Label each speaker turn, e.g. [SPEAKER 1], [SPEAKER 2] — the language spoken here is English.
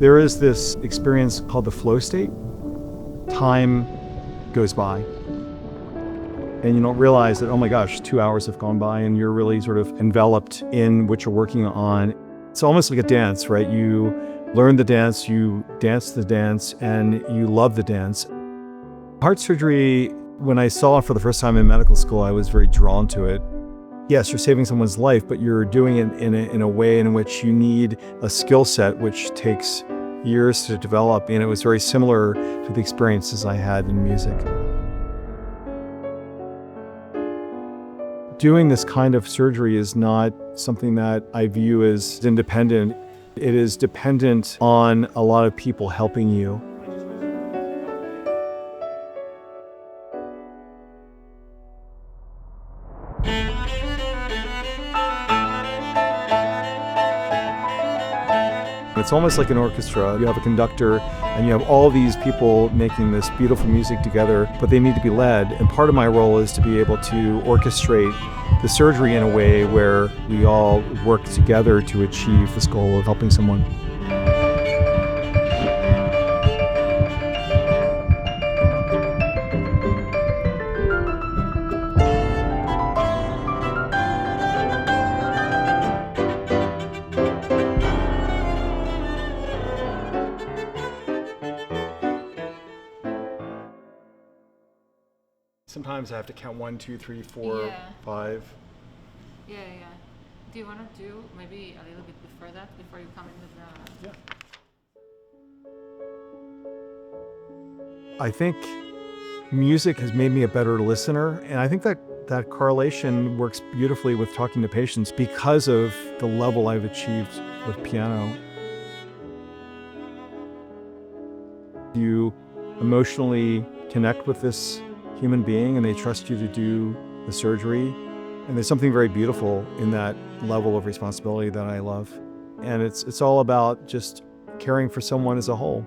[SPEAKER 1] There is this experience called the flow state. Time goes by, and you don't realize that, oh my gosh, 2 hours have gone by, and you're really sort of enveloped in what you're working on. It's almost like a dance, right? You learn the dance, you dance the dance, and you love the dance. Heart surgery, when I saw it for the first time in medical school, I was very drawn to it. Yes, you're saving someone's life, but you're doing it in a way in which you need a skill set which takes years to develop, and it was very similar to the experiences I had in music. Doing this kind of surgery is not something that I view as independent. It is dependent on a lot of people helping you. It's almost like an orchestra. You have a conductor and you have all these people making this beautiful music together, but they need to be led. And part of my role is to be able to orchestrate the surgery in a way where we all work together to achieve this goal of helping someone. Sometimes I have to count 1, 2, 3, 4, 5.
[SPEAKER 2] Yeah. Do you want to do maybe a little bit before that, before you come in with the...
[SPEAKER 1] I think music has made me a better listener, and I think that correlation works beautifully with talking to patients because of the level I've achieved with piano. You emotionally connect with this human being and they trust you to do the surgery. And there's something very beautiful in that level of responsibility that I love. And it's all about just caring for someone as a whole.